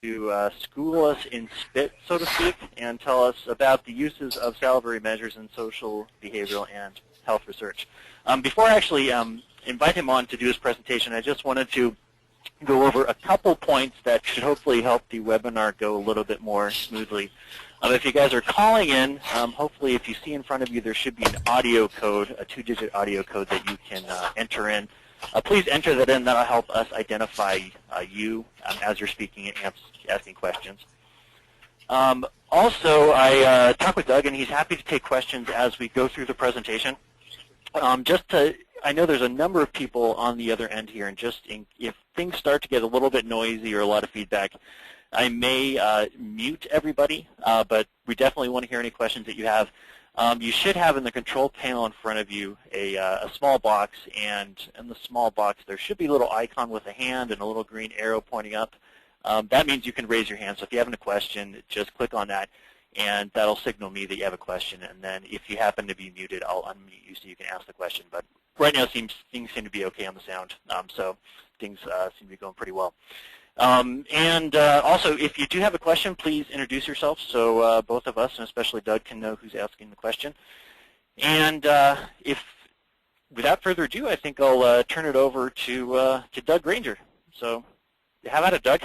school us in spit, so to speak, and tell us about the uses of salivary measures in social, behavioral, and health research. Before I actually invite him on to do his presentation, I just wanted to go over a couple points that should hopefully help the webinar go a little bit more smoothly. If you guys are calling in, hopefully if you see in front of you there should be an audio code, a 2-digit audio code that you can enter in. Please enter that in. That will help us identify you as you're speaking and asking questions. Also, I talked with Doug, and he's happy to take questions as we go through the presentation. I know there's a number of people on the other end here, and if things start to get a little bit noisy or a lot of feedback, I may mute everybody, but we definitely want to hear any questions that you have. You should have in the control panel in front of you a small box, and in the small box there should be a little icon with a hand and a little green arrow pointing up. That means you can raise your hand. So if you have a question, just click on that, and that'll signal me that you have a question. And then if you happen to be muted, I'll unmute you so you can ask the question. But right now things seem to be okay on the sound, so things seem to be going pretty well. Also, if you do have a question, please introduce yourself so both of us, and especially Doug, can know who's asking the question. And without further ado, I think I'll turn it over to Doug Granger. So how about it, Doug?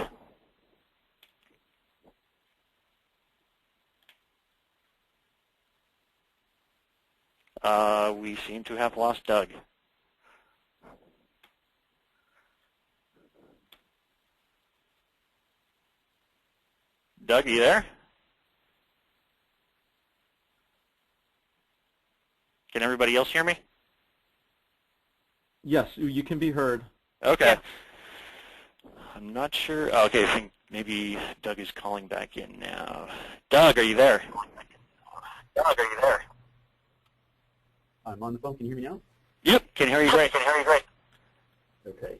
We seem to have lost Doug. Doug, are you there? Can everybody else hear me? Yes, you can be heard. Okay. I'm not sure. Oh, okay, I think maybe Doug is calling back in now. Doug, are you there? Doug, are you there? I'm on the phone. Can you hear me now? Yep, can hear you great. Can hear you great. Okay.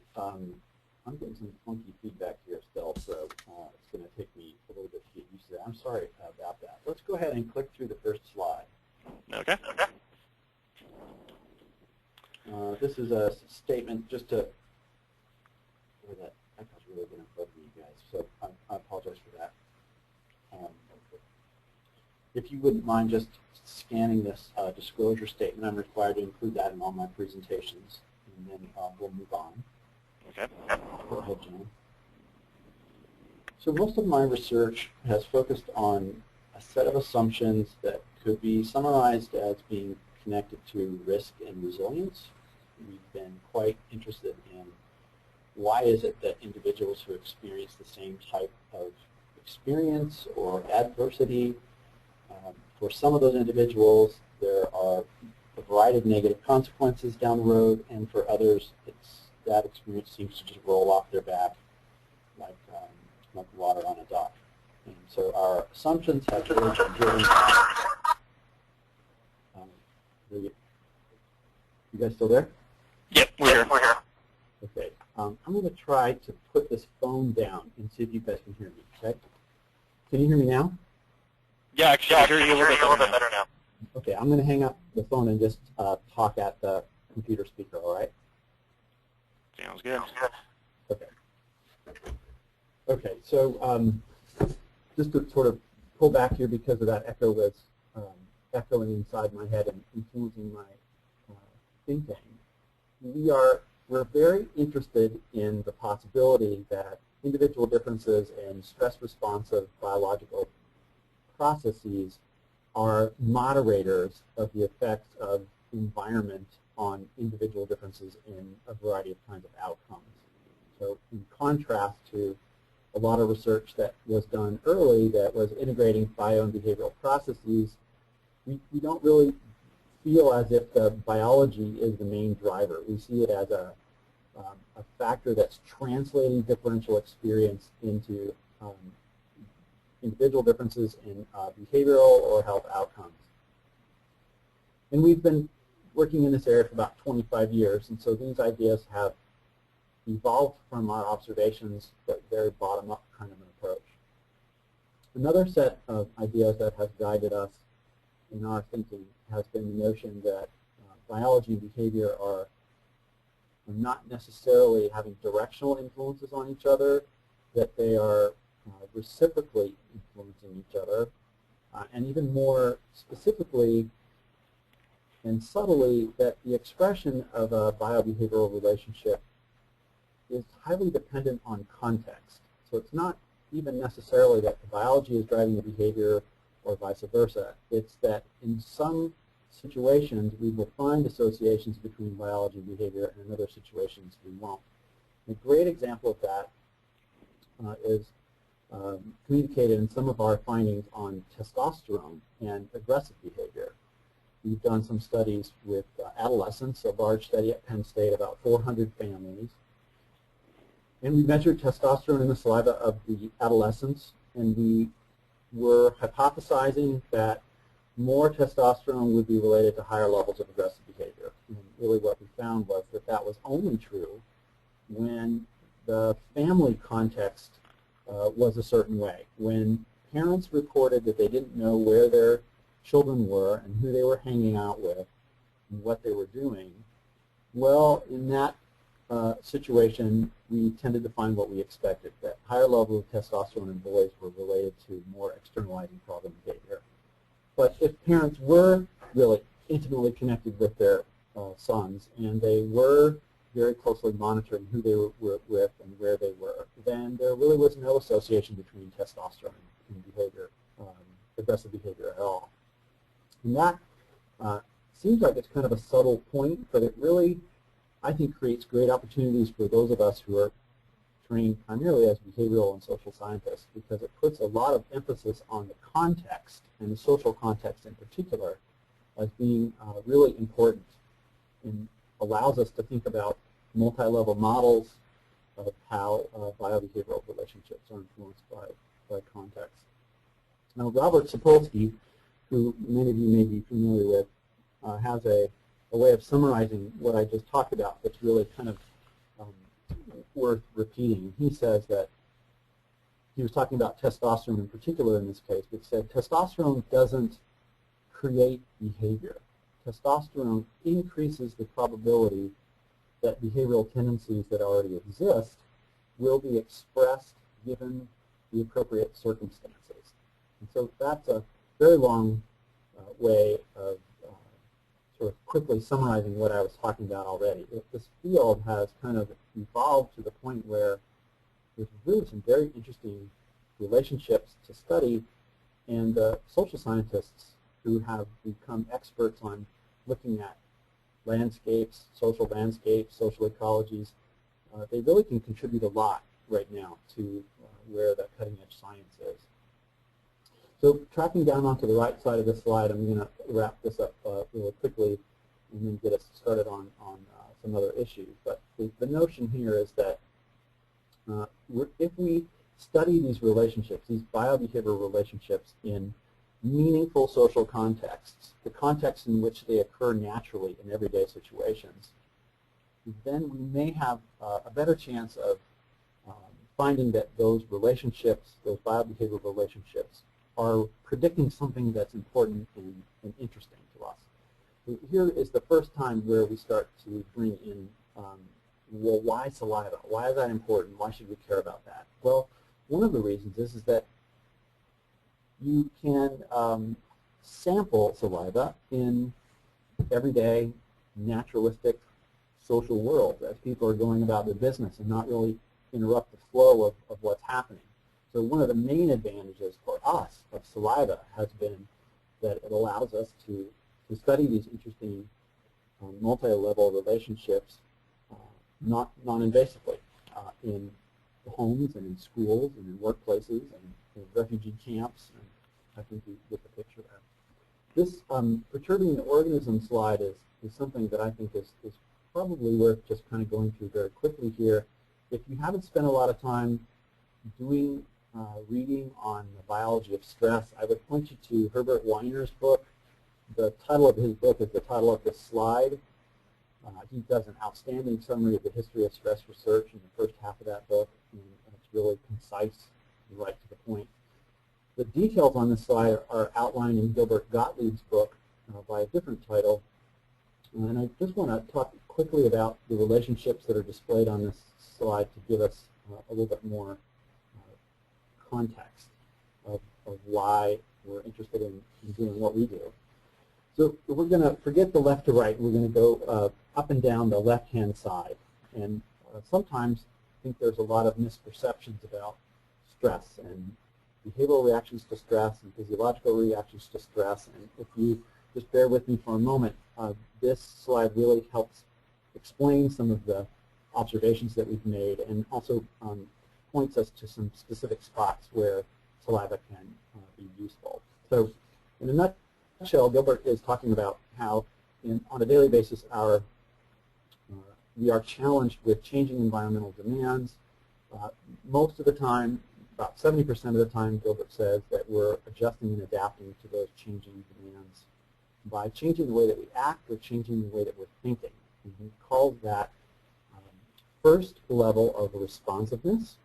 I'm getting some funky feedback here still, so it's going to take me a little bit to get used to that. I'm sorry about that. Let's go ahead and click through the first slide. Okay. This is a statement just to – that echo's really going to bug me, you guys, so I apologize for that. If you wouldn't mind just scanning this disclosure statement, I'm required to include that in all my presentations, and then we'll move on. Okay. Go ahead, John. So most of my research has focused on a set of assumptions that could be summarized as being connected to risk and resilience. We've been quite interested in why is it that individuals who experience the same type of experience or adversity, for some of those individuals there are a variety of negative consequences down the road, and for others that experience seems to just roll off their back like water on a dock. And so our assumptions have really been driven by, you guys still there? Yep, we're here. Okay. I'm going to try to put this phone down and see if you guys can hear me. Okay? Can you hear me now? Yeah, actually, I hear you a little bit better now. Okay, I'm going to hang up the phone and just talk at the computer speaker, all right? Sounds good. Okay. Okay, so just to sort of pull back here because of that echo was echoing inside my head and influencing my thinking, we're very interested in the possibility that individual differences in stress-responsive biological processes are moderators of the effects of environment on individual differences in a variety of kinds of outcomes. So in contrast to a lot of research that was done early that was integrating bio and behavioral processes, we don't really feel as if the biology is the main driver. We see it as a factor that's translating differential experience into individual differences in behavioral or health outcomes. And we've been working in this area for about 25 years, and so these ideas have evolved from our observations, but very bottom-up kind of an approach. Another set of ideas that has guided us in our thinking has been the notion that biology and behavior are not necessarily having directional influences on each other, that they are reciprocally influencing each other, and even more specifically and subtly that the expression of a biobehavioral relationship is highly dependent on context. So it's not even necessarily that the biology is driving the behavior or vice versa. It's that in some situations we will find associations between biology and behavior, and in other situations we won't. A great example of that is communicated in some of our findings on testosterone and aggressive behavior. We've done some studies with adolescents, a large study at Penn State, about 400 families. And we measured testosterone in the saliva of the adolescents, and we were hypothesizing that more testosterone would be related to higher levels of aggressive behavior. And really what we found was that that was only true when the family context was a certain way. When parents reported that they didn't know where their children were and who they were hanging out with and what they were doing, well, in that situation, we tended to find what we expected, that higher levels of testosterone in boys were related to more externalizing problem behavior. But if parents were really intimately connected with their sons and they were very closely monitoring who they were with and where they were, then there really was no association between testosterone and behavior, aggressive behavior at all. And that seems like it's kind of a subtle point, but it really, I think, creates great opportunities for those of us who are trained primarily as behavioral and social scientists, because it puts a lot of emphasis on the context, and the social context in particular, as being really important, and allows us to think about multi-level models of how biobehavioral relationships are influenced by context. Now, Robert Sapolsky, who many of you may be familiar with, has a way of summarizing what I just talked about that's really kind of worth repeating. He says that, he was talking about testosterone in particular in this case, but said testosterone doesn't create behavior. Testosterone increases the probability that behavioral tendencies that already exist will be expressed given the appropriate circumstances. And so that's a very long way of sort of quickly summarizing what I was talking about already. This field has kind of evolved to the point where there's really some very interesting relationships to study, and the social scientists who have become experts on looking at landscapes, social ecologies, they really can contribute a lot right now to where the cutting edge science is. So tracking down onto the right side of this slide, I'm going to wrap this up really quickly and then get us started on some other issues. But the notion here is that if we study these relationships, these biobehavioral relationships in meaningful social contexts, the context in which they occur naturally in everyday situations, then we may have a better chance of finding that those relationships, those biobehavioral relationships, are predicting something that's important and interesting to us. So here is the first time where we start to bring in, well, why saliva? Why is that important? Why should we care about that? Well, one of the reasons is that you can sample saliva in everyday, naturalistic, social world as people are going about their business and not really interrupt the flow of what's happening. So one of the main advantages for us of saliva has been that it allows us to study these interesting multi-level relationships non-invasively in homes and in schools and in workplaces and in refugee camps. And I think you get the picture there. This perturbing the organism slide is something that I think is probably worth just kind of going through very quickly here. If you haven't spent a lot of time doing reading on the biology of stress, I would point you to Herbert Weiner's book. The title of his book is the title of this slide. He does an outstanding summary of the history of stress research in the first half of that book, and it's really concise and right to the point. The details on this slide are outlined in Gilbert Gottlieb's book by a different title, and I just want to talk quickly about the relationships that are displayed on this slide to give us a little bit more context of why we're interested in doing what we do. So we're going to forget the left to right. We're going to go up and down the left-hand side. And sometimes I think there's a lot of misperceptions about stress and behavioral reactions to stress and physiological reactions to stress. And if you just bear with me for a moment, this slide really helps explain some of the observations that we've made and also points us to some specific spots where saliva can be useful. So in a nutshell, Gilbert is talking about how on a daily basis we are challenged with changing environmental demands. Most of the time, about 70% of the time, Gilbert says that we're adjusting and adapting to those changing demands by changing the way that we act or changing the way that we're thinking. And he calls that first level of responsiveness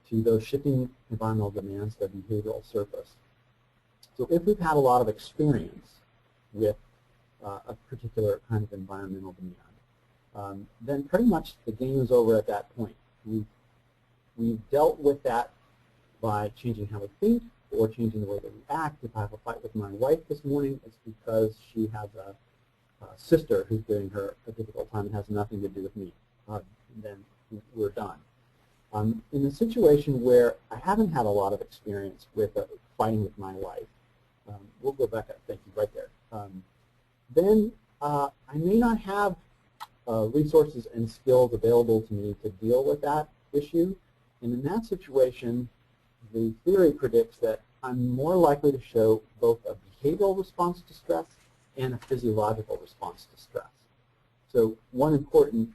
to those shifting environmental demands, the behavioral surface. So if we've had a lot of experience with a particular kind of environmental demand, then pretty much the game is over at that point. We've dealt with that by changing how we think or changing the way that we act. If I have a fight with my wife this morning, it's because she has a sister who's giving her a difficult time and has nothing to do with me. Then we're done. In a situation where I haven't had a lot of experience with fighting with my wife, we'll go back up, thank you, right there. Then I may not have resources and skills available to me to deal with that issue. And in that situation, the theory predicts that I'm more likely to show both a behavioral response to stress and a physiological response to stress. So one important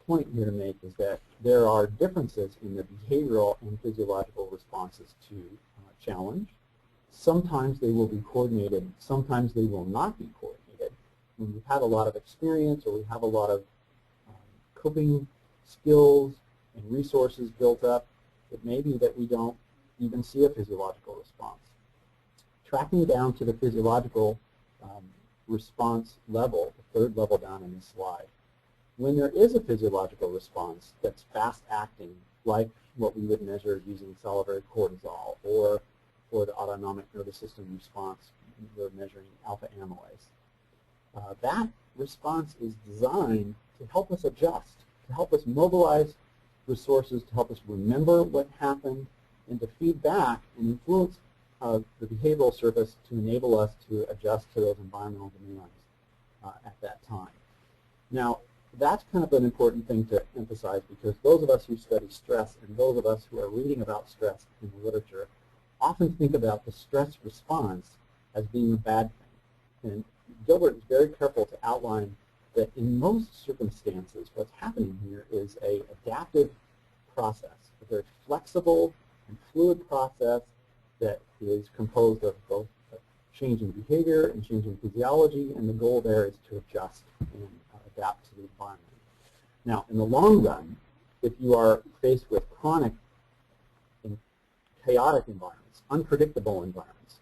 point here to make is that there are differences in the behavioral and physiological responses to challenge. Sometimes they will be coordinated, sometimes they will not be coordinated. When we've had a lot of experience or we have a lot of coping skills and resources built up, it may be that we don't even see a physiological response. Tracking down to the physiological response level, the third level down in this slide, when there is a physiological response that's fast-acting, like what we would measure using salivary cortisol or the autonomic nervous system response, we're measuring alpha amylase. That response is designed to help us adjust, to help us mobilize resources, to help us remember what happened, and to feed back and influence the behavioral surface to enable us to adjust to those environmental demands at that time. Now, that's kind of an important thing to emphasize because those of us who study stress and those of us who are reading about stress in the literature often think about the stress response as being a bad thing. And Gilbert is very careful to outline that in most circumstances what's happening here is an adaptive process, a very flexible and fluid process that is composed of both changing behavior and changing physiology, and the goal there is to adjust and adapt to the environment. Now, in the long run, if you are faced with chronic and chaotic environments, unpredictable environments,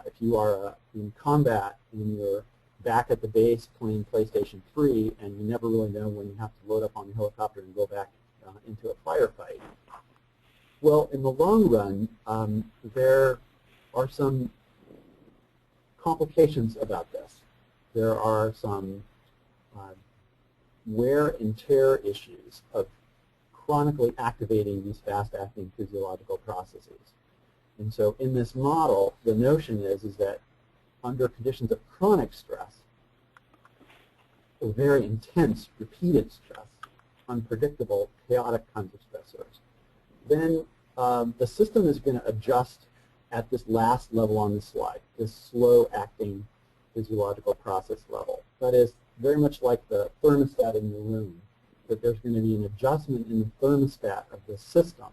if you are in combat and you're back at the base playing PlayStation 3 and you never really know when you have to load up on the helicopter and go back into a firefight, well, in the long run, there are some complications about this. There are some wear and tear issues of chronically activating these fast-acting physiological processes. And so in this model, the notion is that under conditions of chronic stress, or very intense, repeated stress, unpredictable, chaotic kinds of stressors, then the system is going to adjust at this last level on this slide, this slow-acting physiological process level. That is very much like the thermostat in your room, that there's going to be an adjustment in the thermostat of the system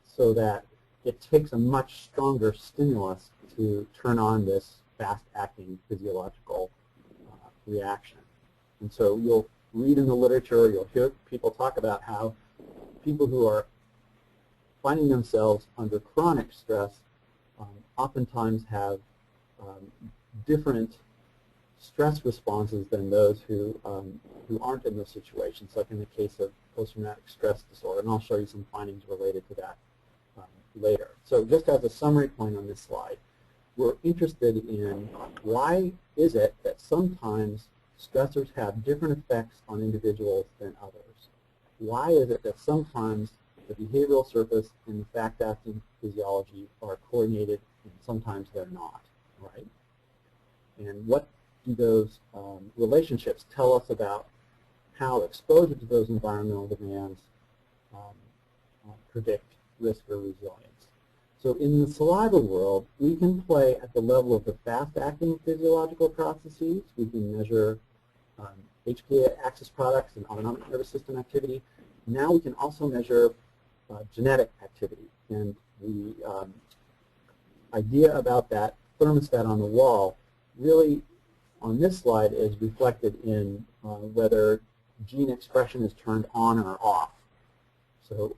so that it takes a much stronger stimulus to turn on this fast-acting physiological reaction. And so you'll read in the literature, you'll hear people talk about how people who are finding themselves under chronic stress oftentimes have different stress responses than those who aren't in those situations, like in the case of post-traumatic stress disorder. And I'll show you some findings related to that later. So just as a summary point on this slide, we're interested in why is it that sometimes stressors have different effects on individuals than others? Why is it that sometimes the behavioral surface and the fact-acting physiology are coordinated and sometimes they're not, right? And what do those relationships tell us about how exposure to those environmental demands predict risk or resilience? So in the saliva world, we can play at the level of the fast-acting physiological processes. We can measure HPA axis products and autonomic nervous system activity. Now we can also measure genetic activity. And the idea about that thermostat on the wall really on this slide is reflected in whether gene expression is turned on or off. So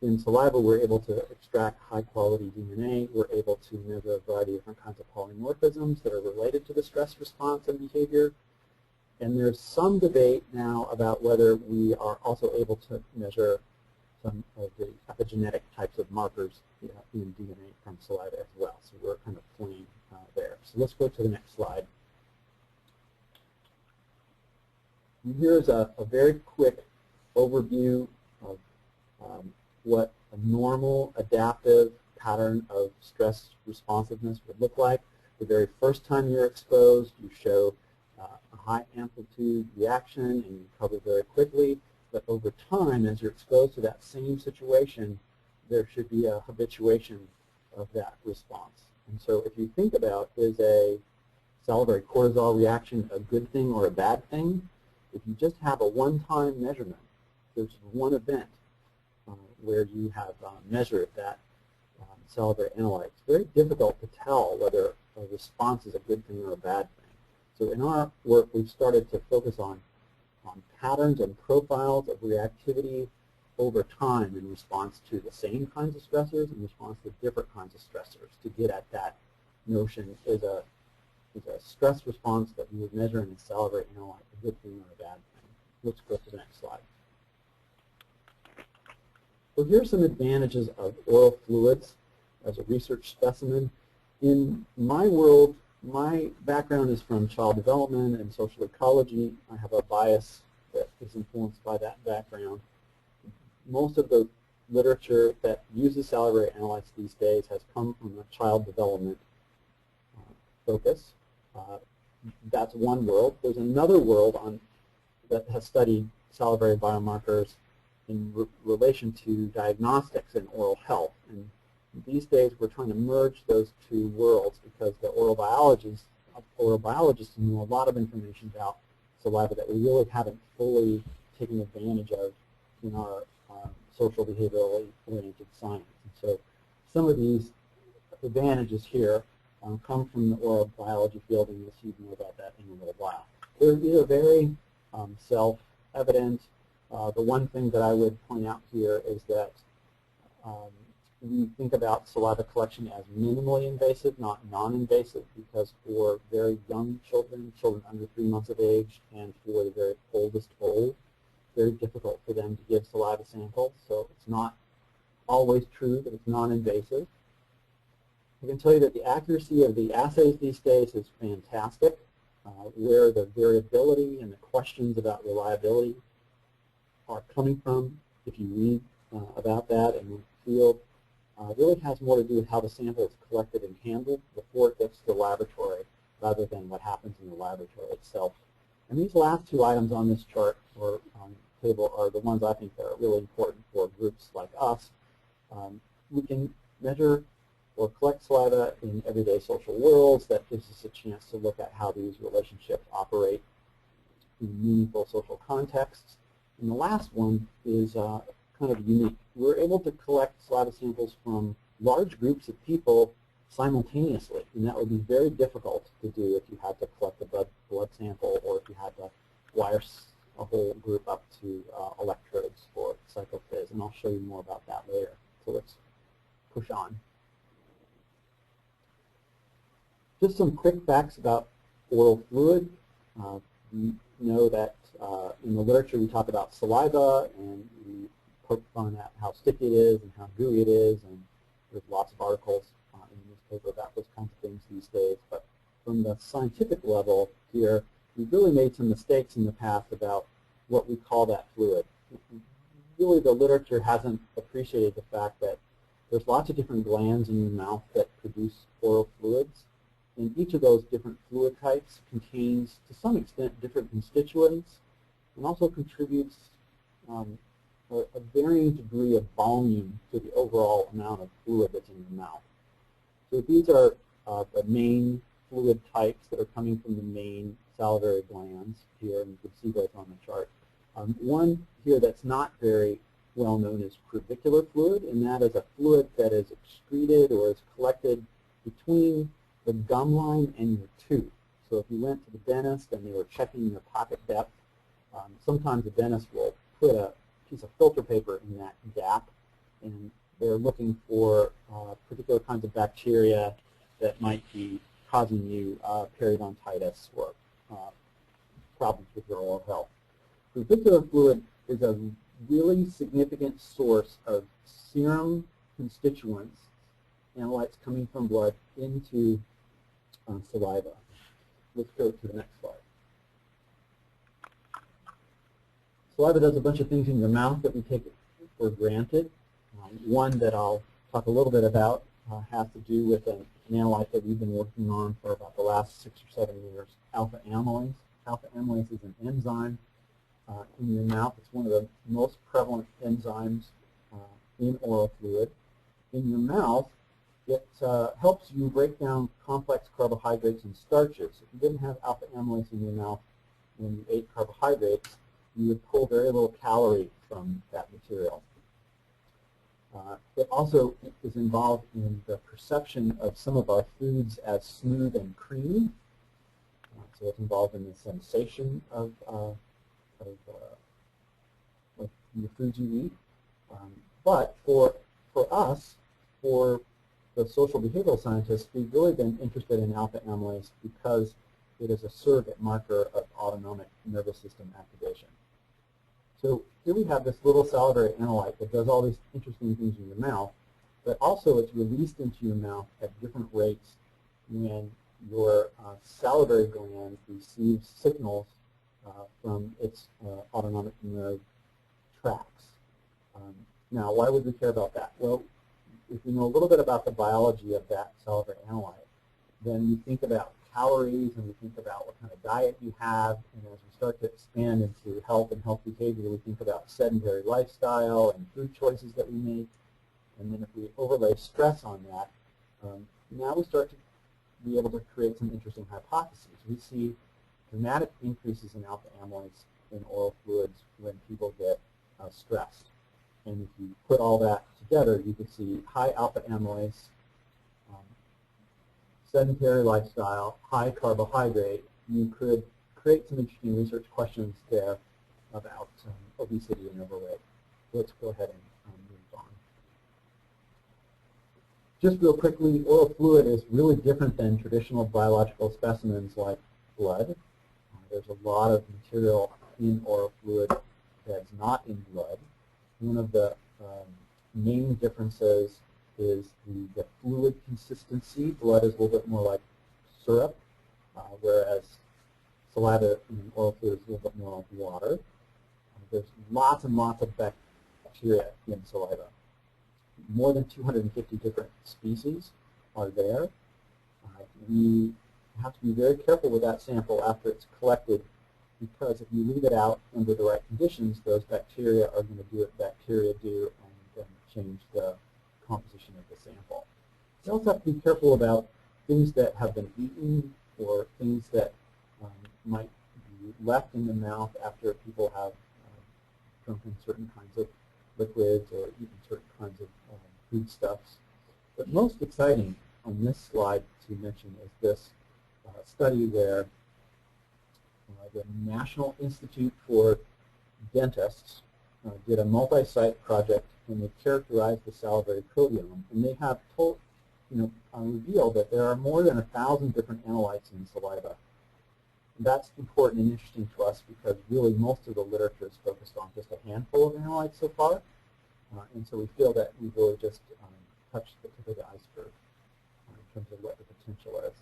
in saliva, we're able to extract high-quality DNA. We're able to measure a variety of different kinds of polymorphisms that are related to the stress response and behavior. And there's some debate now about whether we are also able to measure some of the epigenetic types of markers in DNA from saliva as well. So we're kind of playing there. So let's go to the next slide. And here's a very quick overview of what a normal adaptive pattern of stress responsiveness would look like. The very first time you're exposed, you show a high amplitude reaction and you recover very quickly. But over time, as you're exposed to that same situation, there should be a habituation of that response. And so if you think about, is a salivary cortisol reaction a good thing or a bad thing? If you just have a one-time measurement, there's one event where you have measured that salivary analyte, it's very difficult to tell whether a response is a good thing or a bad thing. So in our work, we've started to focus on patterns and profiles of reactivity over time in response to the same kinds of stressors and response to different kinds of stressors to get at that notion, is a stress response that we would measure in a salivary analyte a good thing or a bad thing? Let's go to the next slide. So here are some advantages of oral fluids as a research specimen. In my world, my background is from child development and social ecology. I have a bias that is influenced by that background. Most of the literature that uses salivary analytes these days has come from a child development focus. That's one world. There's another world that has studied salivary biomarkers in relation to diagnostics and oral health. And these days we're trying to merge those two worlds because the oral biologists know a lot of information about saliva that we really haven't fully taken advantage of in our social behaviorally oriented science. And so some of these advantages here come from the oral biology field, and you'll see more about that in a little while. They're either very self-evident. The one thing that I would point out here is that we think about saliva collection as minimally invasive, not non-invasive, because for very young children, children under 3 months of age, and for the very oldest old, very difficult for them to give saliva samples. So it's not always true that it's non-invasive. I can tell you that the accuracy of the assays these days is fantastic. Where the variability and the questions about reliability are coming from, if you read about that in the field, really has more to do with how the sample is collected and handled before it gets to the laboratory rather than what happens in the laboratory itself. And these last two items on this chart or table are the ones I think that are really important for groups like us. We can measure or collect saliva in everyday social worlds. That gives us a chance to look at how these relationships operate in meaningful social contexts. And the last one is kind of unique. We're able to collect saliva samples from large groups of people simultaneously, and that would be very difficult to do if you had to collect a blood sample or if you had to wire a whole group up to electrodes for psychophys, and I'll show you more about that later. So let's push on. Just some quick facts about oral fluid. We know that in the literature we talk about saliva and we poke fun at how sticky it is and how gooey it is and There's lots of articles in the newspaper about those kinds of things these days. But from the scientific level here, we've really made some mistakes in the past about what we call that fluid. Really, the literature hasn't appreciated the fact that there's lots of different glands in your mouth that produce oral fluids, and each of those different fluid types contains, to some extent, different constituents, and also contributes a varying degree of volume to the overall amount of fluid that's in your mouth. So these are the main fluid types that are coming from the main salivary glands here, and you can see those on the chart. One here that's not very well known is crevicular fluid, and that is a fluid that is excreted or is collected between the gum line and your tooth. So if you went to the dentist and they were checking your pocket depth, sometimes the dentist will put a piece of filter paper in that gap, and they're looking for particular kinds of bacteria that might be causing you periodontitis or problems with your oral health. Crevicular fluid is a really significant source of serum constituents, analytes coming from blood, into saliva. Let's go to the next slide. Saliva does a bunch of things in your mouth that we take for granted. One that I'll talk a little bit about has to do with an analyte that we've been working on for about the last 6 or 7 years, alpha amylase. Alpha amylase is an enzyme in your mouth. It's one of the most prevalent enzymes in oral fluid. In your mouth, it helps you break down complex carbohydrates and starches. If you didn't have alpha amylase in your mouth when you ate carbohydrates, you would pull very little calorie from that material. It also is involved in the perception of some of our foods as smooth and creamy. So it's involved in the sensation of your foods you eat. But for us, for the social behavioral scientists, we've really been interested in alpha amylase because it is a surrogate marker of autonomic nervous system activation. So here we have this little salivary analyte that does all these interesting things in your mouth, but also it's released into your mouth at different rates when your salivary gland receives signals from its autonomic nerve tracts. Now, why would we care about that? Well, if you know a little bit about the biology of that salivary analyte, then you think about calories and we think about what kind of diet you have, and as we start to expand into health and health behavior, we think about sedentary lifestyle and food choices that we make, and then if we overlay stress on that, now we start to be able to create some interesting hypotheses. We see dramatic increases in alpha amylase in oral fluids when people get stressed. And if you put all that together, you can see high alpha amylase, sedentary lifestyle, high carbohydrate. You could create some interesting research questions there about obesity and overweight. Let's go ahead and move on. Just real quickly, oral fluid is really different than traditional biological specimens like blood. There's a lot of material in oral fluid that's not in blood. One of the main differences is the fluid consistency. Blood is a little bit more like syrup, whereas saliva in oral fluid is a little bit more like water. There's lots and lots of bacteria in saliva. More than 250 different species are there. We have to be very careful with that sample after it's collected, because if you leave it out under the right conditions, those bacteria are going to do what bacteria do and change the composition of the sample. You also have to be careful about things that have been eaten or things that might be left in the mouth after people have drunken certain kinds of liquids or eaten certain kinds of foodstuffs. But most exciting on this slide to mention is this study where the National Institute for Dentists did a multi-site project, and they characterized the salivary proteome, and they have revealed that there are more than 1,000 different analytes in saliva. And that's important and interesting to us because really most of the literature is focused on just a handful of analytes so far, and so we feel that we've really just touched the tip of the iceberg in terms of what the potential is.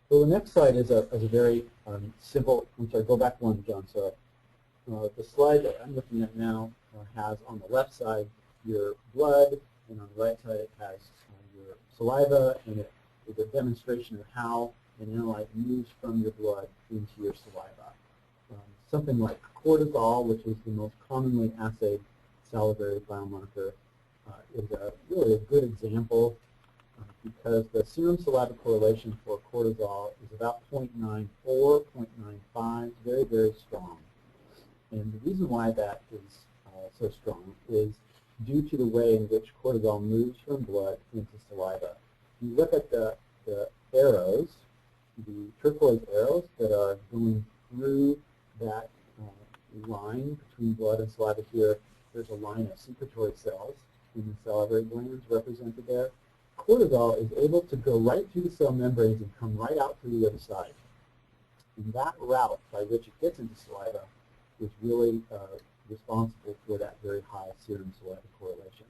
So the next slide is a very simple, I'm sorry, go back one, John. So the slide that I'm looking at now has on the left side your blood, and on the right side it has your saliva, and it is a demonstration of how an analyte moves from your blood into your saliva. Something like cortisol, which is the most commonly assayed salivary biomarker, is really a good example because the serum saliva correlation for cortisol is about 0.94, 0.95, very, very strong. And the reason why that is so strong is due to the way in which cortisol moves from blood into saliva. You look at the arrows, the turquoise arrows that are going through that line between blood and saliva here. There's a line of secretory cells in the salivary glands represented there. Cortisol is able to go right through the cell membranes and come right out through the other side. And that route by which it gets into saliva is really responsible for that very high serum saliva correlation.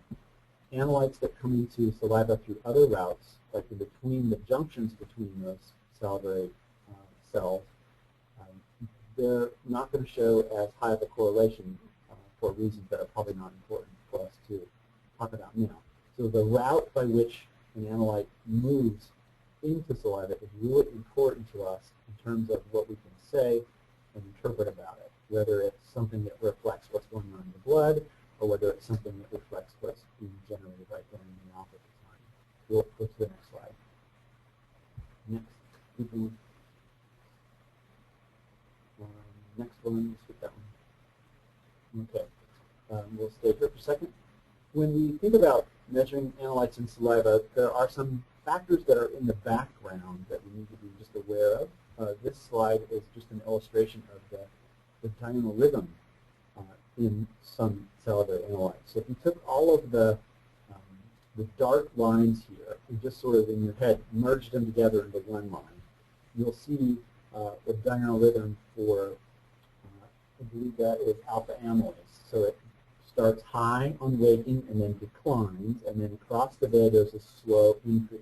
Analytes that come into saliva through other routes, like in between the junctions between those salivary cells, they're not going to show as high of a correlation for reasons that are probably not important for us to talk about now. So the route by which an analyte moves into saliva is really important to us in terms of what we can say and interpret about it, whether it's something that reflects what's going on in the blood or whether it's something that reflects what's being generated right there in the mouth at the time. We'll go to the next slide. Next. Next one, let's get that one. Okay, we'll stay here for a second. When we think about measuring analytes in saliva, there are some factors that are in the background that we need to be just aware of. This slide is just an illustration of the diurnal rhythm in some salivary analytes. So if you took all of the dark lines here and just sort of in your head merged them together into one line, you'll see the diurnal rhythm for I believe that is alpha amylase. So it starts high on waking and then declines, and then across the day there's a slow increase.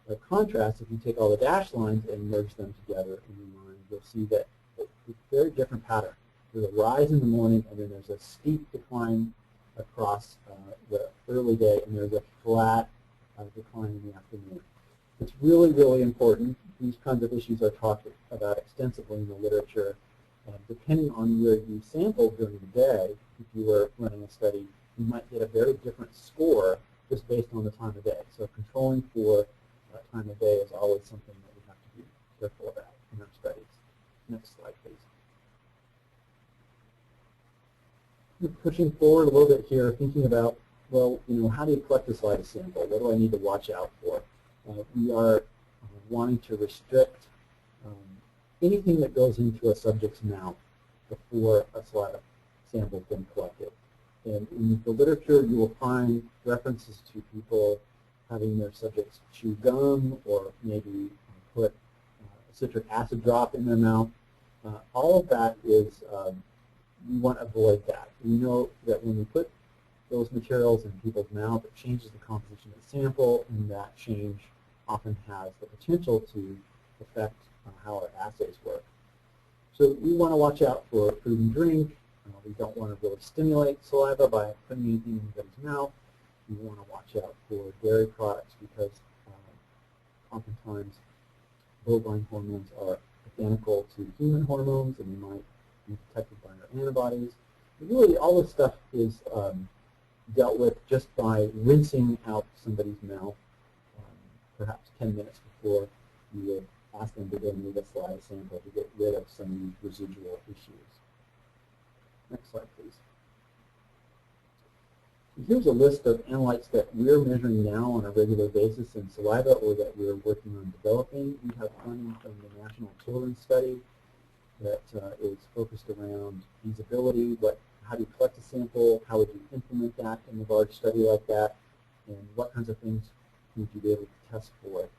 By contrast, if you take all the dashed lines and merge them together in one line, you'll see that it's a very different pattern. There's a rise in the morning, and then there's a steep decline across the early day, and there's a flat decline in the afternoon. It's really, really important. These kinds of issues are talked about extensively in the literature. Depending on where you sampled during the day, if you were running a study, you might get a very different score just based on the time of day. So controlling for time of day is always something that we have to be careful about in our studies. Next slide, please. Pushing forward a little bit here, thinking about, well, how do you collect a saliva sample? What do I need to watch out for? We are wanting to restrict anything that goes into a subject's mouth before a saliva sample has been collected. And in the literature, you will find references to people having their subjects chew gum or maybe put a citric acid drop in their mouth. All of that is, we want to avoid that. We know that when we put those materials in people's mouth, it changes the composition of the sample, and that change often has the potential to affect how our assays work. So we want to watch out for food and drink. We don't want to really stimulate saliva by putting anything in anybody's mouth. We want to watch out for dairy products because oftentimes bovine hormones are identical to human hormones, and they might be detected by our antibodies. But really, all this stuff is dealt with just by rinsing out somebody's mouth, perhaps 10 minutes before you would ask them to go make a saliva sample to get rid of some of these residual issues. Next slide, please. Here's a list of analytes that we're measuring now on a regular basis in saliva or that we're working on developing. We have funding from the National Children's Study that is focused around feasibility, how do you collect a sample, how would you implement that in a large study like that, and what kinds of things would you be able to test for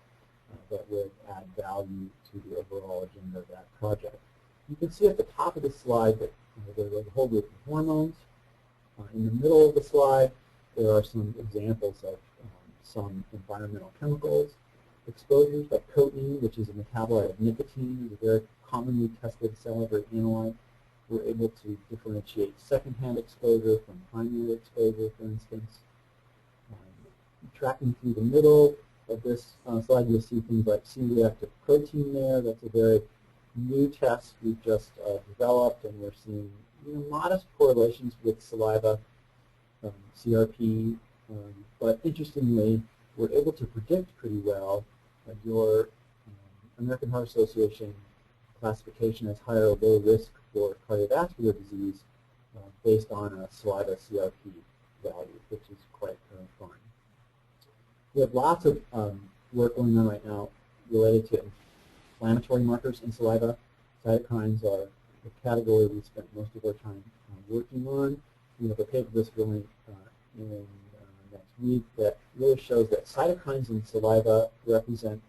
that would add value to the overall agenda of that project. You can see at the top of the slide that there's a whole group of hormones. In the middle of the slide, there are some examples of some environmental chemicals. Exposures like cotinine, which is a metabolite of nicotine, is a very commonly tested salivary analyte. We're able to differentiate secondhand exposure from primary exposure, for instance. Tracking through the middle of this slide, you'll see things like C-reactive protein there. That's a very new test we've just developed, and we're seeing modest correlations with saliva, CRP, but interestingly, we're able to predict pretty well your American Heart Association classification as higher or low risk for cardiovascular disease based on a saliva CRP value, which is quite fun. We have lots of work going on right now related to inflammatory markers in saliva. Cytokines are the category we spent most of our time working on. We have a paper that's going in next week that really shows that cytokines in saliva represent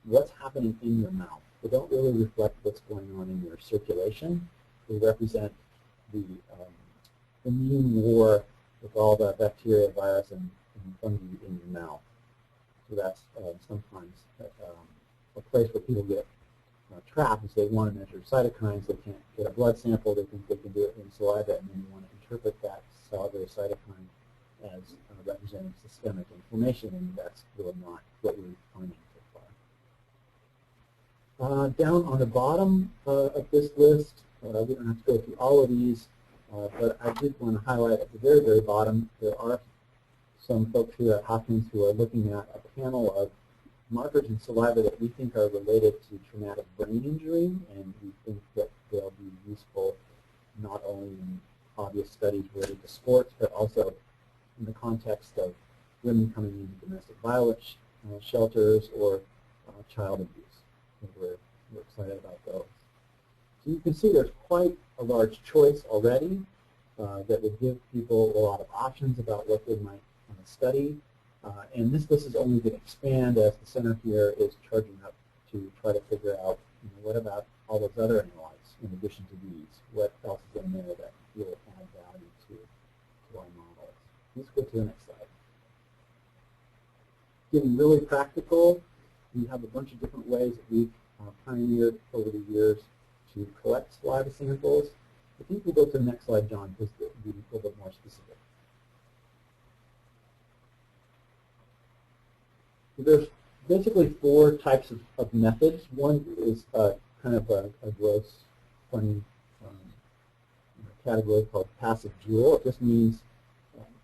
what's happening in your mouth. They don't really reflect what's going on in your circulation. They represent the immune war with all the bacteria, virus, and fungi in your mouth. So that's sometimes a place where people get trapped is they want to measure cytokines. They can't get a blood sample. They think they can do it in saliva, and then you want to interpret that salivary cytokine as representing systemic inflammation, and that's really not what we're finding so far. Down on the bottom of this list, we don't have to go through all of these, but I did want to highlight at the very, very bottom, there are some folks here at Hopkins who are looking at a panel of markers in saliva that we think are related to traumatic brain injury, and we think that they'll be useful not only in obvious studies related to sports, but also in the context of women coming into domestic violence shelters or child abuse. And we're excited about those. So you can see there's quite a large choice already that would give people a lot of options about what they might study. And this list is only going to expand as the center here is charging up to try to figure out, what about all those other analytes in addition to these? What else is in there that will add value to our models? Let's go to the next slide. Getting really practical, we have a bunch of different ways that we've pioneered over the years to collect saliva samples. I think we'll go to the next slide, John, because it will be a little bit more specific. There's basically four types of methods. One is kind of a gross, funny category called passive drool. It just means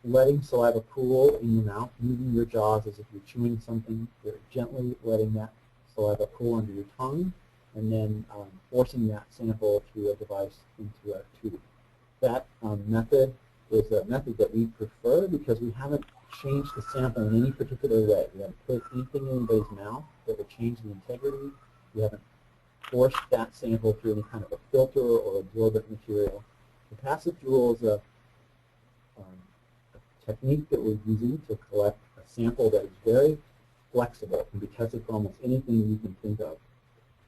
letting saliva pool in your mouth, moving your jaws as if you're chewing something. You're gently letting that saliva pool under your tongue, and then forcing that sample through a device into a tube. That method is a method that we prefer because we haven't changed the sample in any particular way. We haven't put anything in anybody's mouth that would change the integrity. We haven't forced that sample through any kind of a filter or absorbent material. The passive drool is a technique that we're using to collect a sample that is very flexible. It can be tested for almost anything you can think of.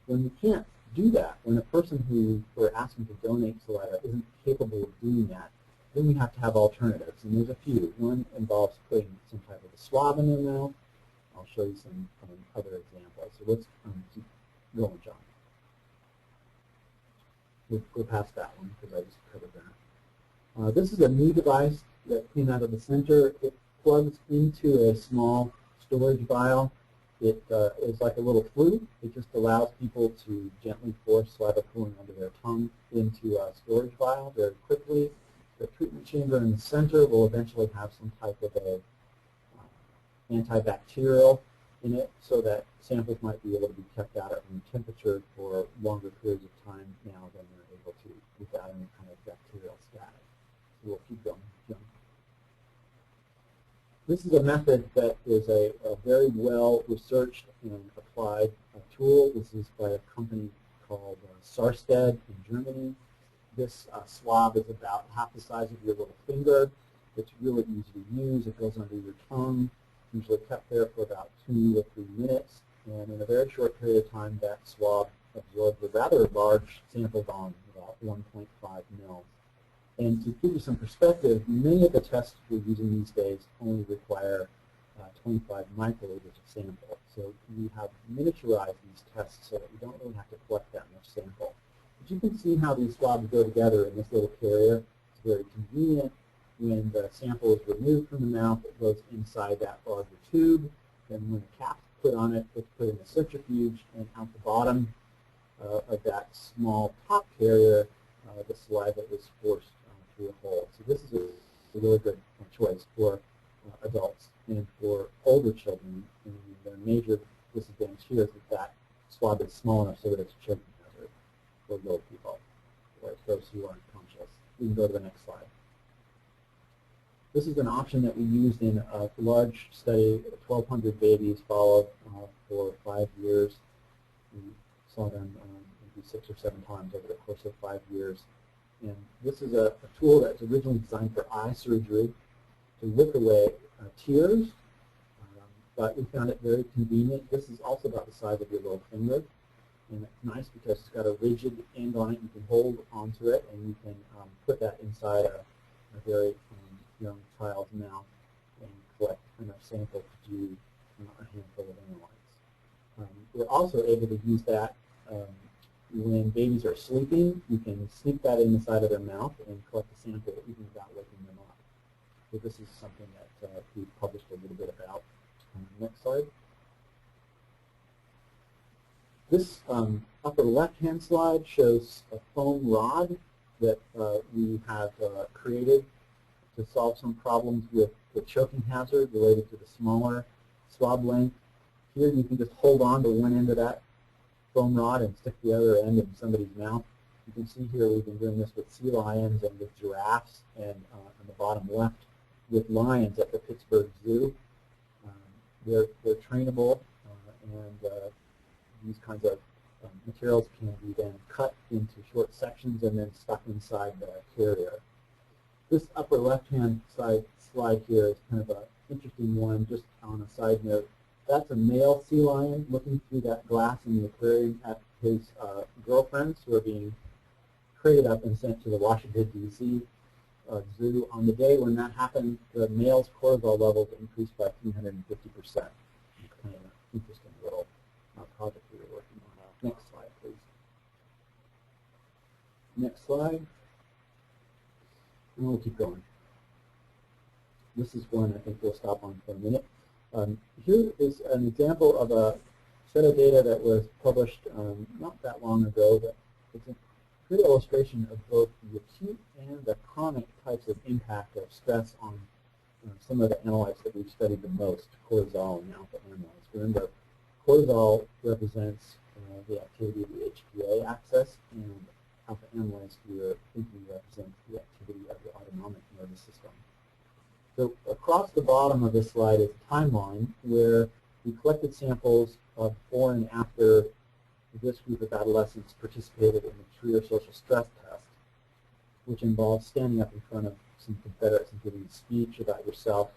When you can't do that, when a person who we're asking to donate saliva isn't capable of doing that, then we have to have alternatives, and there's a few. One involves putting some type of a swab in their mouth. I'll show you some other examples. So let's keep going, John. We'll go past that one because I just covered that. This is a new device that came out of the center. It plugs into a small storage vial. It is like a little flute. It just allows people to gently force saliva pooling under their tongue into a storage vial very quickly. The treatment chamber in the center will eventually have some type of a antibacterial in it so that samples might be able to be kept out at room temperature for longer periods of time now than they're able to without any kind of bacterial status. So we'll keep going. This is a method that is a very well-researched and applied tool. This is by a company called Sarstedt in Germany. This swab is about half the size of your little finger. It's really easy to use. It goes under your tongue, usually kept there for about 2 to 3 minutes. And in a very short period of time, that swab absorbs a rather large sample volume, about 1.5 mils. And to give you some perspective, many of the tests we're using these days only require 25 microliters of sample. So we have miniaturized these tests so that we don't really have to collect that much sample. But you can see how these swabs go together in this little carrier. It's very convenient. When the sample is removed from the mouth, it goes inside that larger tube. Then when the cap's put on it, it's put in a centrifuge, and out the bottom of that small top carrier, the saliva is forced through a hole. So this is a really good choice for adults and for older children. And the major disadvantage here is that swab is small enough so that it's a choking hazard for little people or those who aren't conscious. We can go to the next slide. This is an option that we used in a large study, 1,200 babies followed for 5 years. We saw them maybe 6 or 7 times over the course of 5 years. And this is a tool that's originally designed for eye surgery to lick away tears, but we found it very convenient. This is also about the size of your little finger, and it's nice because it's got a rigid end on it. You can hold onto it, and you can put that inside a very young child's mouth and collect enough sample to do a handful of analytes. We're also able to use that when babies are sleeping. You can sneak that in the side of their mouth and collect the sample even without waking them up. So this is something that we've published a little bit about. Next slide. This upper left-hand slide shows a foam rod that we have created to solve some problems with the choking hazard related to the smaller swab length. Here you can just hold on to one end of that foam rod and stick the other end in somebody's mouth. You can see here we've been doing this with sea lions and with giraffes, and on the bottom left with lions at the Pittsburgh Zoo. They're trainable, and these kinds of materials can be then cut into short sections and then stuck inside the carrier. This upper left-hand side slide here is kind of an interesting one, just on a side note. That's a male sea lion looking through that glass in the aquarium at his girlfriends who are being crated up and sent to the Washington, D.C. Zoo. On the day when that happened, the male's cortisol levels increased by 350%. It's kind of an interesting little project we were working on. Next slide, please. Next slide. And we'll keep going. This is one I think we'll stop on for a minute. Here is an example of a set of data that was published not that long ago, but it's a good illustration of both the acute and the chronic types of impact of stress on some of the analytes that we've studied the most, cortisol and alpha amyloids. Remember, cortisol represents the activity of the HPA axis, and alpha amyloids here thinking represents the activity of the autonomic nervous system. So across the bottom of this slide is a timeline where we collected samples before and after this group of adolescents participated in the Trier social stress test, which involves standing up in front of some Confederates and giving a speech about yourself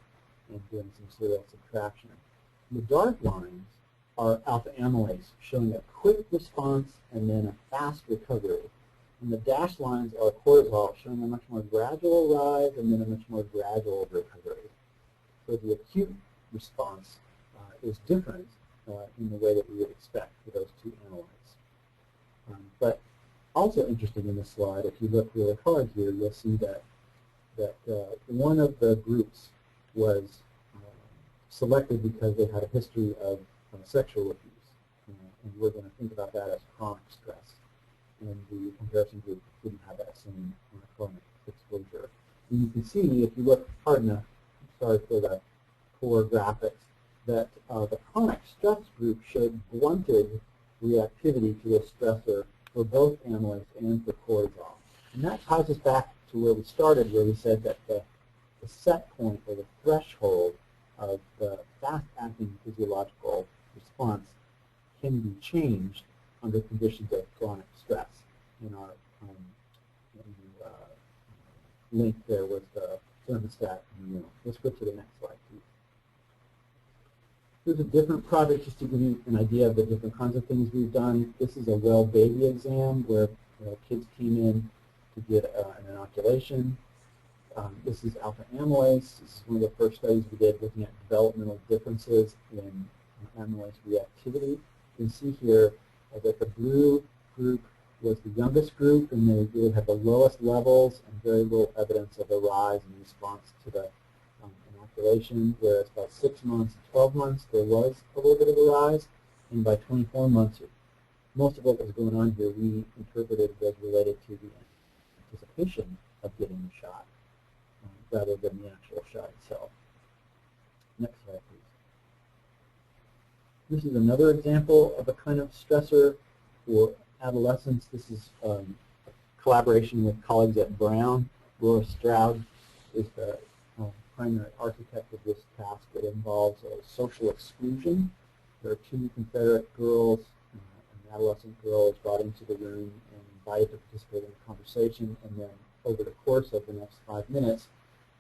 and doing some serial subtraction. The dark lines are alpha amylase, showing a quick response and then a fast recovery. And the dashed lines are cortisol, showing a much more gradual rise and then a much more gradual recovery. So the acute response is different in the way that we would expect for those two analytes. But also interesting in this slide, if you look really hard here, you'll see that one of the groups was selected because they had a history of sexual abuse. And we're going to think about that as chronic stress. And the comparison group didn't have that same chronic exposure. And you can see, if you look hard enough, sorry for the poor graphics, that the chronic stress group showed blunted reactivity to a stressor for both amyloids and for cortisol. And that ties us back to where we started, where we said that the set point or the threshold of the fast-acting physiological response can be changed under conditions of chronic stress. In our link there was the thermostat in the room. Let's go to the next slide, please. Here's a different project just to give you an idea of the different kinds of things we've done. This is a well baby exam where kids came in to get an inoculation. This is alpha amylase. This is one of the first studies we did looking at developmental differences in amylase reactivity. You can see here that the blue group was the youngest group, and they really had the lowest levels and very little evidence of a rise in response to the inoculation, whereas by 6 months and 12 months there was a little bit of a rise, and by 24 months most of what was going on here we interpreted was related to the anticipation of getting the shot rather than the actual shot itself. Next slide, please. This is another example of a kind of stressor for adolescents. This is a collaboration with colleagues at Brown. Laura Stroud is the primary architect of this task. It involves a social exclusion. There are 2 Confederate girls, an adolescent girl is brought into the room and invited to participate in a conversation, and then over the course of the next 5 minutes,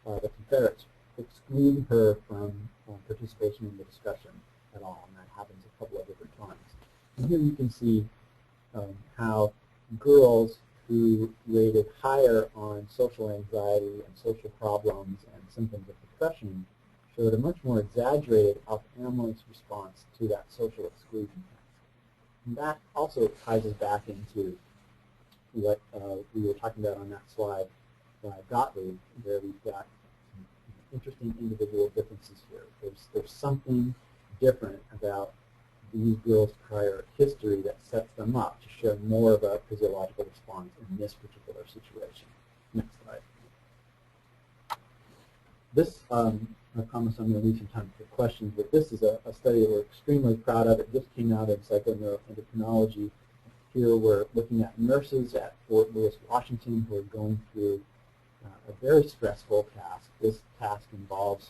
the Confederates exclude her from participation in the discussion at all, and that happens a couple of different times. And here you can see how girls who rated higher on social anxiety and social problems and symptoms of depression showed a much more exaggerated alpha amylase response to that social exclusion task. And that also ties us back into what we were talking about on that slide by Gottlieb, where we've got some interesting individual differences here. There's something different about these girls' prior history that sets them up to show more of a physiological response in this particular situation. Next slide. This, I promise I'm going to leave some time for questions, but this is a study that we're extremely proud of. It just came out in Psychoneuroendocrinology. Here we're looking at nurses at Fort Lewis, Washington, who are going through a very stressful task. This task involves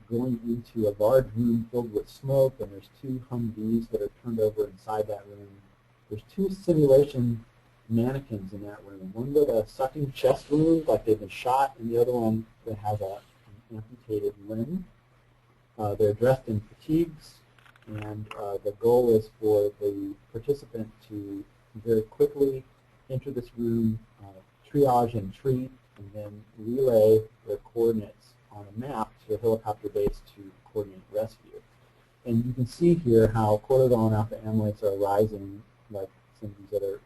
going into a large room filled with smoke, and there's 2 Humvees that are turned over inside that room. There's 2 simulation mannequins in that room. One with a sucking chest wound, like they've been shot, and the other one that has an amputated limb. They're dressed in fatigues, and the goal is for the participant to very quickly enter this room, triage and treat, and then relay their coordinates on a map to a helicopter base to coordinate rescue. And you can see here how cortisol and alpha amylase are rising, like some of these other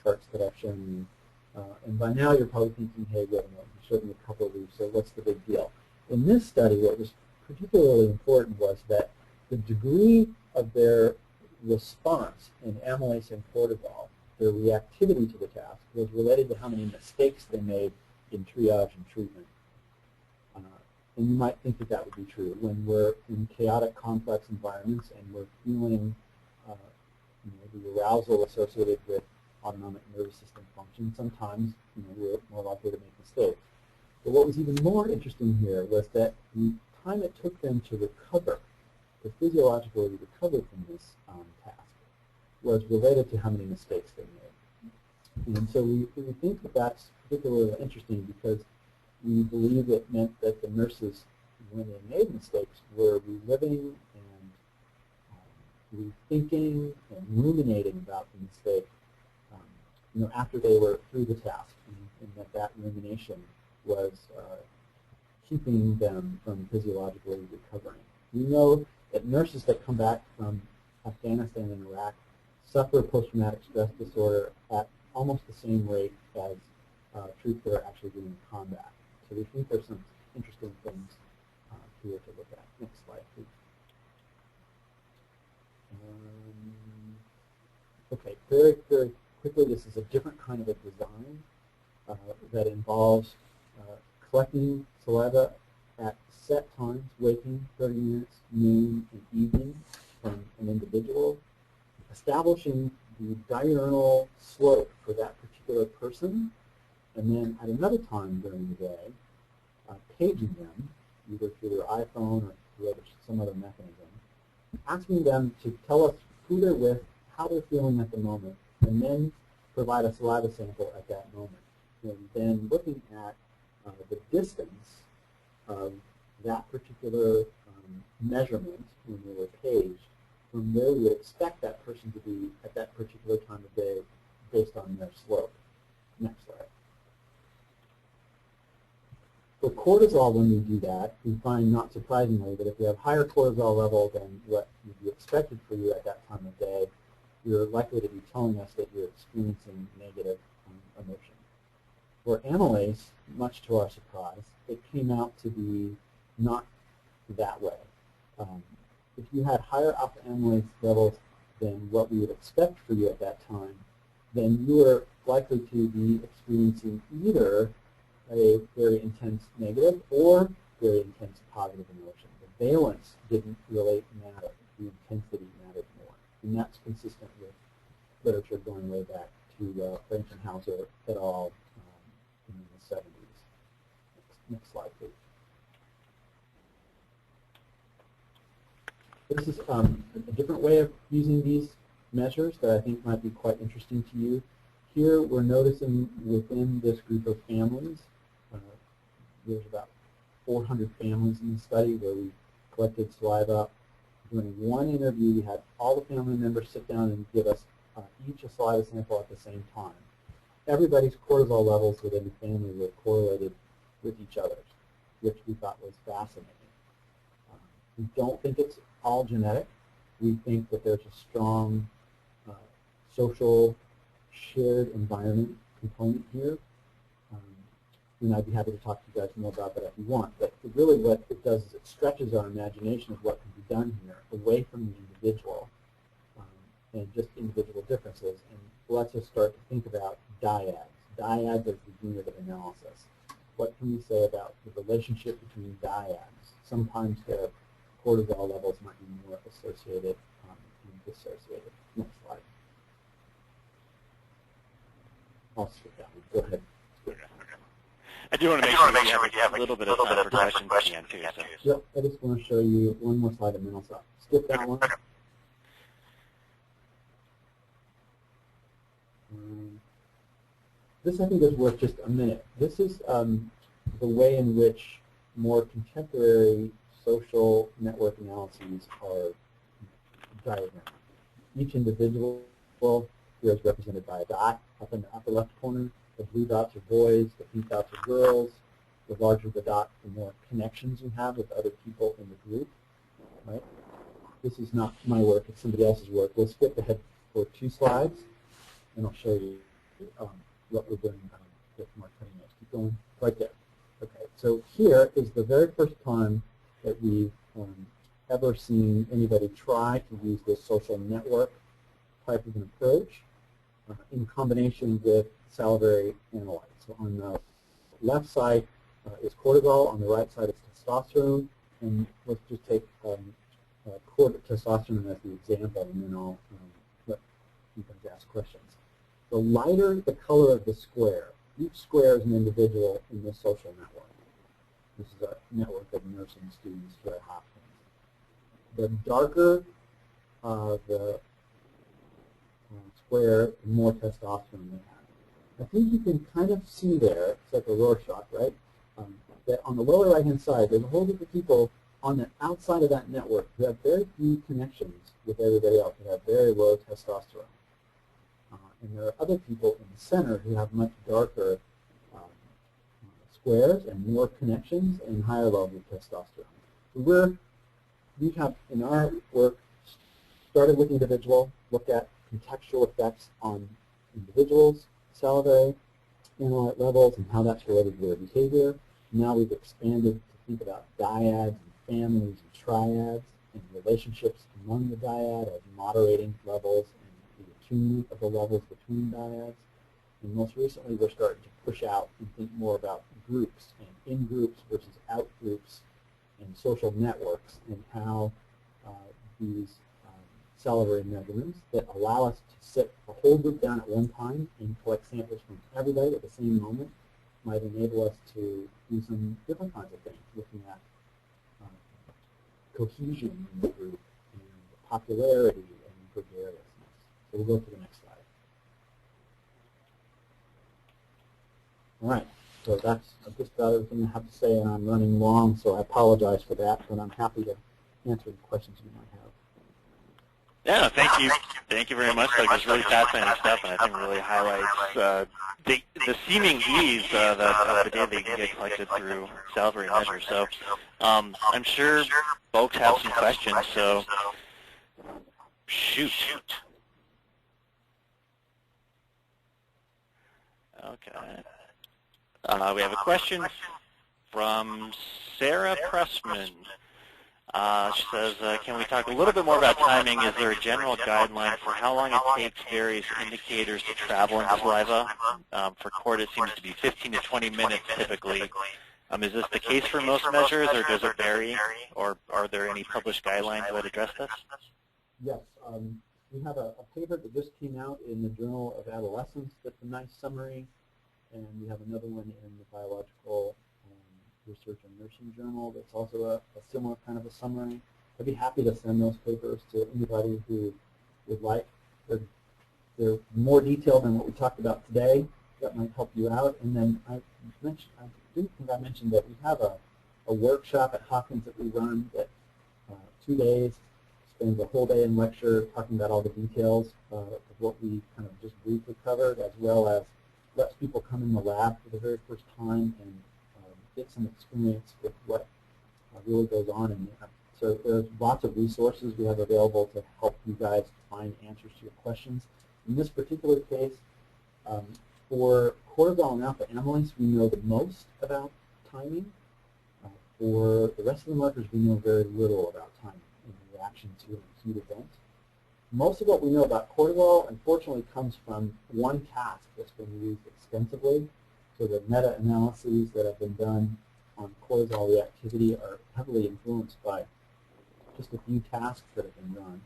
charts that I've shown you. And by now you're probably thinking, hey, wait a minute, you showed me a couple of these, so what's the big deal? In this study, what was particularly important was that the degree of their response in amylase and cortisol, their reactivity to the task, was related to how many mistakes they made in triage and treatment. And you might think that that would be true when we're in chaotic, complex environments and we're feeling the arousal associated with autonomic nervous system function. Sometimes we're more likely to make mistakes. But what was even more interesting here was that the time it took them to recover, to physiologically recover from this task, was related to how many mistakes they made. And so we think that that's particularly interesting because we believe it meant that the nurses, when they made mistakes, were reliving and rethinking and ruminating about the mistake after they were through the task, and that rumination was keeping them from physiologically recovering. We know that nurses that come back from Afghanistan and Iraq suffer post-traumatic stress disorder at almost the same rate as troops that are actually doing combat. So we think there's some interesting things here to look at. Next slide, please. Okay, very, very quickly, this is a different kind of a design that involves collecting saliva at set times, waking 30 minutes, noon, and evening from an individual, establishing the diurnal slope for that particular person, and then at another time during the day, paging them, either through their iPhone or through some other mechanism, asking them to tell us who they're with, how they're feeling at the moment, and then provide a saliva sample at that moment. And then looking at the distance of that particular measurement when they were paged from where we would expect that person to be at that particular time of day based on their slope. Next slide. cortisol, when we do that, we find, not surprisingly, that if you have higher cortisol level than what would be expected for you at that time of day, you're likely to be telling us that you're experiencing negative emotion. For amylase, much to our surprise, it came out to be not that way. If you had higher alpha amylase levels than what we would expect for you at that time, then you are likely to be experiencing either a very intense negative or very intense positive emotion. The valence didn't really matter. The intensity mattered more. And that's consistent with literature going way back to Frankenhauser et al. In the 70s. Next slide, please. This is a different way of using these measures that I think might be quite interesting to you. Here we're noticing within this group of families, there's about 400 families in the study where we collected saliva. During one interview, we had all the family members sit down and give us each a saliva sample at the same time. Everybody's cortisol levels within the family were correlated with each other's, which we thought was fascinating. We don't think it's all genetic. We think that there's a strong social shared environment component here. And I'd be happy to talk to you guys more about that if you want. But really what it does is it stretches our imagination of what can be done here away from the individual and just individual differences, and lets us start to think about dyads. Dyads as the unit of analysis. What can we say about the relationship between dyads? Sometimes their cortisol levels might be more associated and dissociated. Next slide. I'll skip that one. Go ahead. I do want to make sure we have a little bit of time for questions at the end, too. So. Yep, I just want to show you one more slide and then I'll stop. Skip that one. This, I think, is worth just a minute. This is the way in which more contemporary social network analyses are diagrammed. Each individual here is represented by a dot up in the upper left corner. The blue dots are boys, the pink dots are girls. The larger the dot, the more connections you have with other people in the group. Right? This is not my work, it's somebody else's work. We'll skip ahead for 2 slides, and I'll show you what we're doing with more cutting edge. Keep going right there. Okay, so here is the very first time that we've ever seen anybody try to use this social network type of an approach in combination with salivary analytes. So on the left side is cortisol, on the right side is testosterone, and let's just take testosterone as the example, and then I'll let you guys ask questions. The lighter the color of the square, each square is an individual in this social network. This is a network of nursing students here at Hopkins. The darker the square, the more testosterone they have. I think you can kind of see there, it's like a Rorschach, right? That on the lower right-hand side, there's a whole group of people on the outside of that network who have very few connections with everybody else, who have very low testosterone. And there are other people in the center who have much darker squares and more connections and higher levels of testosterone. So we have, in our work, started with individual, looked at contextual effects on individuals, salivary analyte levels, and how that's related to their behavior. Now we've expanded to think about dyads and families and triads and relationships among the dyad as moderating levels and the attunement of the levels between dyads. And most recently, we're starting to push out and think more about groups and in-groups versus out-groups and social networks and how these salivary measurements that allow us to sit a whole group down at one time and collect samples from everybody at the same moment might enable us to do some different kinds of things, looking at cohesion in the group and popularity and gregariousness. So we'll go to the next slide. All right, so that's just about everything I have to say, and I'm running long, so I apologize for that, but I'm happy to answer any questions you might have. Yeah, thank you very much. Doug. It was really fascinating stuff, and I think really highlights the seeming ease of the data that you can get collected through salivary measures. So I'm sure folks have some questions. So shoot. Okay. We have a question from Sarah Pressman. She says, can we talk a little bit more about timing? Is there a general guideline for how long it takes various indicators to travel in saliva? For cord, it seems to be 15 to 20 minutes typically. Is this the case for most measures, or does it vary? Or are there any published guidelines that address this? Yes. We have a paper that just came out in the Journal of Adolescence that's a nice summary, and we have another one in the Biological Research and Nursing Journal that's also a similar kind of a summary. I'd be happy to send those papers to anybody who would like. They're more detailed than what we talked about today. That might help you out. And then I didn't think I mentioned that we have a workshop at Hopkins that we run that 2 days, spends a whole day in lecture talking about all the details of what we kind of just briefly covered, as well as lets people come in the lab for the very first time and get some experience with what really goes on in there. So there's lots of resources we have available to help you guys find answers to your questions. In this particular case, for cortisol and alpha amylase, we know the most about timing. For the rest of the markers, we know very little about timing in reaction to an acute event. Most of what we know about cortisol, unfortunately, comes from one task that's been used extensively. So the meta-analyses that have been done on cortisol reactivity are heavily influenced by just a few tasks that have been run.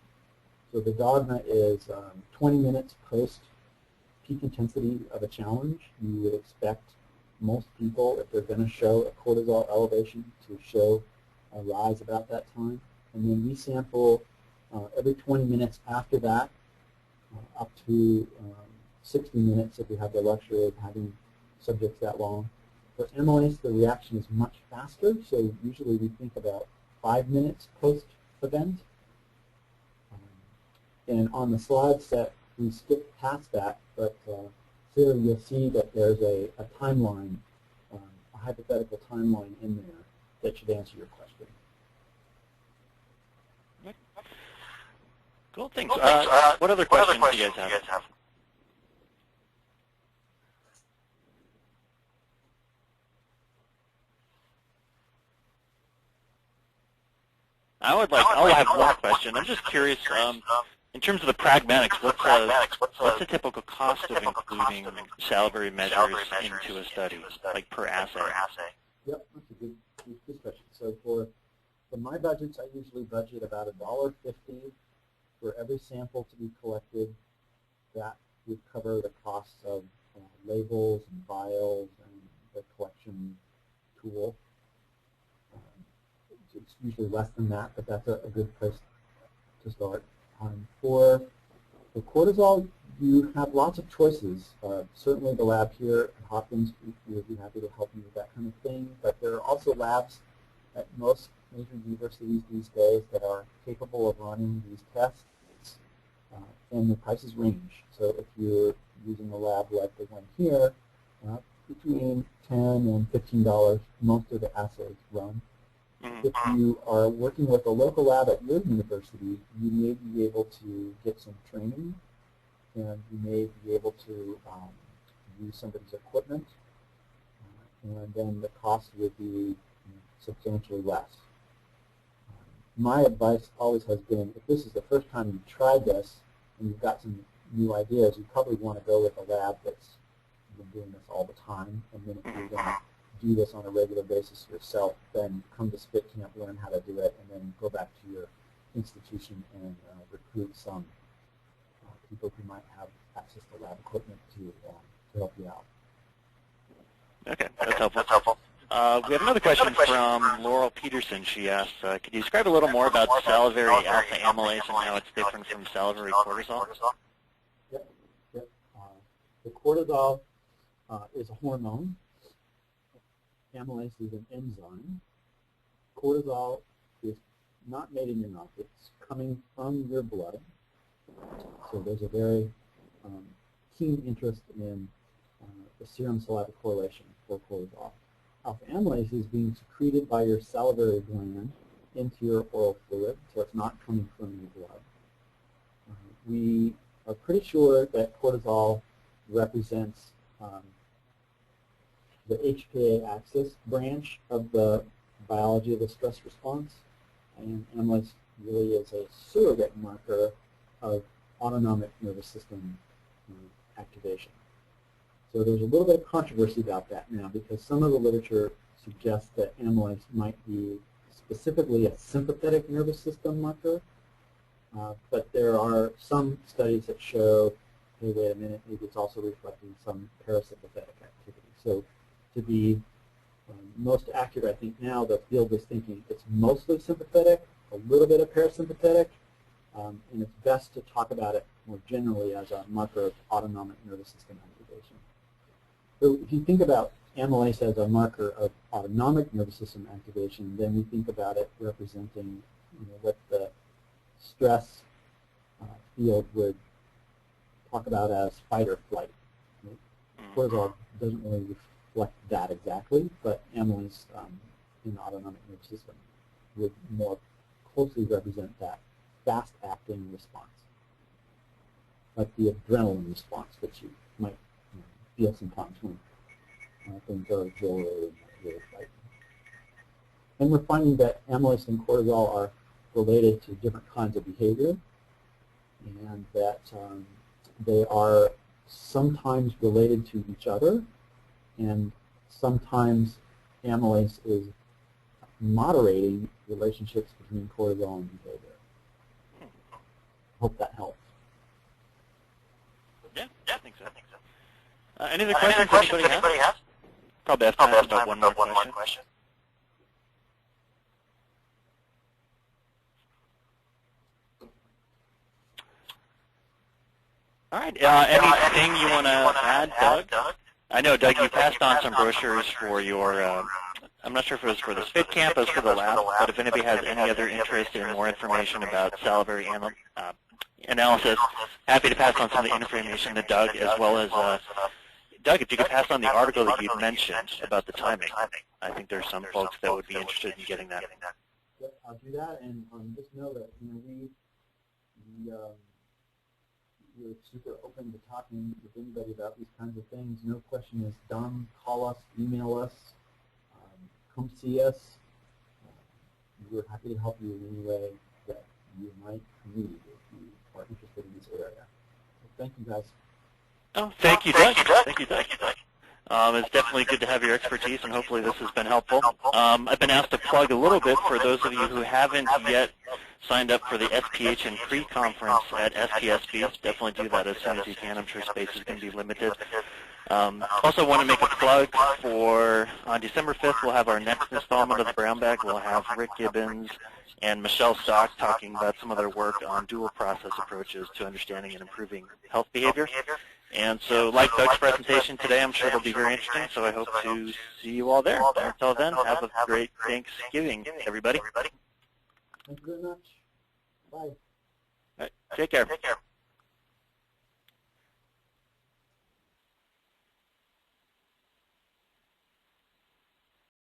So the dogma is 20 minutes post-peak intensity of a challenge. You would expect most people, if they're going to show a cortisol elevation, to show a rise about that time. And then we sample every 20 minutes after that, up to 60 minutes if we have the luxury of having subjects that long. For amylase, the reaction is much faster, so usually we think about 5 minutes post-event. And on the slide set, we skip past that, but here you'll see that there's a timeline, a hypothetical timeline in there that should answer your question. Cool, thanks. What other questions do you guys have? I'll have one question. I'm just curious, in terms of the pragmatics, what's the typical cost of including salivary measures into a study, like per assay? Yep, that's a good question. So for my budgets, I usually budget about $1.50 for every sample to be collected. That would cover the costs of labels and vials and the collection tool. It's usually less than that, but that's a good place to start. For cortisol, you have lots of choices. Certainly the lab here at Hopkins would be happy to help you with that kind of thing, but there are also labs at most major universities these days that are capable of running these tests, and the prices range. So if you're using a lab like the one here, between $10 and $15 most of the assays run. If you are working with a local lab at your university, you may be able to get some training, and you may be able to use somebody's equipment, and then the cost would be substantially less. My advice always has been, if this is the first time you've tried this and you've got some new ideas, you probably want to go with a lab that's been doing this all the time, and then if you're going to do this on a regular basis yourself, then come to Spit Camp, learn how to do it, and then go back to your institution and recruit some people who might have access to lab equipment to help you out. Okay, that's helpful. We have another question from Laurel Peterson. She asks, could you describe a little more about salivary alpha amylase and how it's different from salivary cortisol? Yep. The cortisol is a hormone. Amylase is an enzyme. Cortisol is not made in your mouth. It's coming from your blood. So there's a very keen interest in the serum-saliva correlation for cortisol. Alpha amylase is being secreted by your salivary gland into your oral fluid, so it's not coming from your blood. We are pretty sure that cortisol represents the HPA axis branch of the biology of the stress response, and amylase really is a surrogate marker of autonomic nervous system activation. So there's a little bit of controversy about that now because some of the literature suggests that amylase might be specifically a sympathetic nervous system marker, but there are some studies that show, hey, wait a minute, maybe it's also reflecting some parasympathetic activity. So to be most accurate, I think now the field is thinking it's mostly sympathetic, a little bit of parasympathetic, and it's best to talk about it more generally as a marker of autonomic nervous system activation. So if you think about amylase as a marker of autonomic nervous system activation, then we think about it representing what the stress field would talk about as fight or flight. Right? Cortisol doesn't really reflect that exactly, but amylase in the autonomic nervous system would more closely represent that fast-acting response, like the adrenaline response that you might feel sometimes when things are exhilarating and really frightening. And we're finding that amylase and cortisol are related to different kinds of behavior, and that they are sometimes related to each other, and sometimes amylase is moderating relationships between cortisol and behavior. Hope that helps. Yeah, I think so. Any other questions anybody has? Probably have time for about one more question. All right. Anything you want to add, Doug? I know, Doug, you passed on some brochures for your, I'm not sure if it was for the SPIT camp or for the lab, but if anybody has any other interest in more information about salivary analysis, happy to pass on some of the information to Doug, as well as, Doug, if you could pass on the article that you mentioned about the timing. I think there's some folks that would be interested in getting that. Yep, I'll do that, and just know that we're super open to talking with anybody about these kinds of things. No question is dumb. Call us, email us, come see us. We're happy to help you in any way that you might need if you are interested in this area. So thank you, guys. Oh, thank you, Doug. Thank you, Doug. It's definitely good to have your expertise, and hopefully this has been helpful. I've been asked to plug a little bit for those of you who haven't yet signed up for the SPH and pre-conference at SPSB. Definitely do that as soon as you can. I'm sure space is going to be limited. Also want to make a plug for on December 5th, we'll have our next installment of the Brownbag. We'll have Rick Gibbons and Michelle Stock talking about some of their work on dual process approaches to understanding and improving health behavior. And so, like Doug's presentation today, I'm sure it'll be very interesting, so I hope to see you all there. Until then, have a great Thanksgiving, everybody. Thank you very much. Bye. All right, take care.